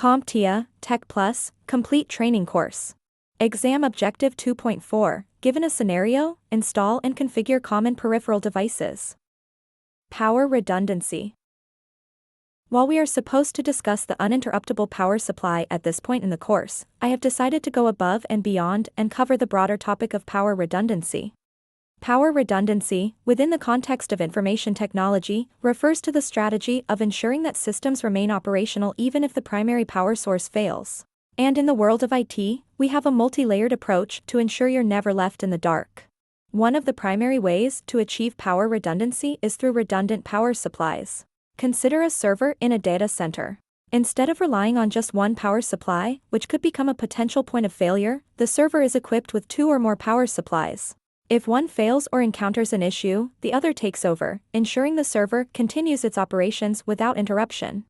CompTIA Tech Plus Complete Training Course. Exam Objective 2.4. Given a scenario, install and configure common peripheral devices. Power redundancy. While we are supposed to discuss the uninterruptible power supply at this point in the course, I have decided to go above and beyond and cover the broader topic of power redundancy. Power redundancy, within the context of information technology, refers to the strategy of ensuring that systems remain operational even if the primary power source fails. And in the world of IT, we have a multi-layered approach to ensure you're never left in the dark. One of the primary ways to achieve power redundancy is through redundant power supplies. Consider a server in a data center. Instead of relying on just one power supply, which could become a potential point of failure, the server is equipped with two or more power supplies. If one fails or encounters an issue, the other takes over, ensuring the server continues its operations without interruption.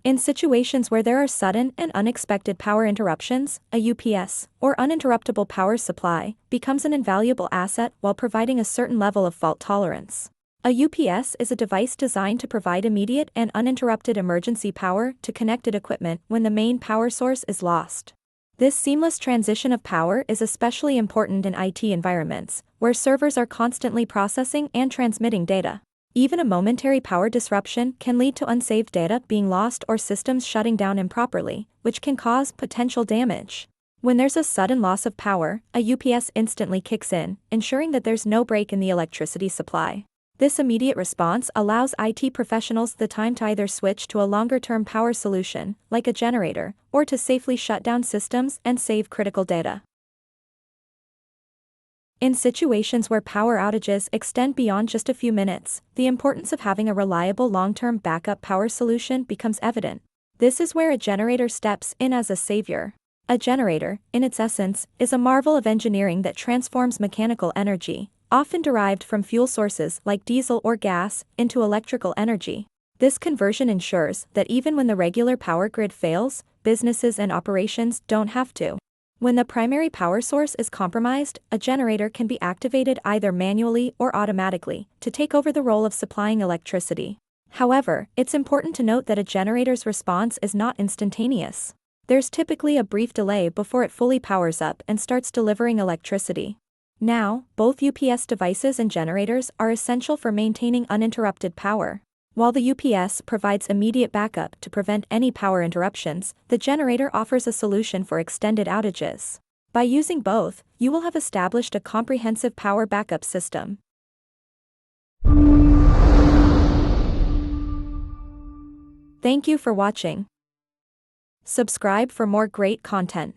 In situations where there are sudden and unexpected power interruptions, a UPS, or uninterruptible power supply, becomes an invaluable asset while providing a certain level of fault tolerance. A UPS is a device designed to provide immediate and uninterrupted emergency power to connected equipment when the main power source is lost. This seamless transition of power is especially important in IT environments, where servers are constantly processing and transmitting data. Even a momentary power disruption can lead to unsaved data being lost or systems shutting down improperly, which can cause potential damage. When there's a sudden loss of power, a UPS instantly kicks in, ensuring that there's no break in the electricity supply. This immediate response allows IT professionals the time to either switch to a longer-term power solution, like a generator, or to safely shut down systems and save critical data. In situations where power outages extend beyond just a few minutes, the importance of having a reliable long-term backup power solution becomes evident. This is where a generator steps in as a savior. A generator, in its essence, is a marvel of engineering that transforms mechanical energy, often derived from fuel sources like diesel or gas, into electrical energy. This conversion ensures that even when the regular power grid fails, businesses and operations don't have to. When the primary power source is compromised, a generator can be activated either manually or automatically to take over the role of supplying electricity. However, it's important to note that a generator's response is not instantaneous. There's typically a brief delay before it fully powers up and starts delivering electricity. Now, both UPS devices and generators are essential for maintaining uninterrupted power. While the UPS provides immediate backup to prevent any power interruptions, the generator offers a solution for extended outages. By using both, you will have established a comprehensive power backup system. Thank you for watching. Subscribe for more great content.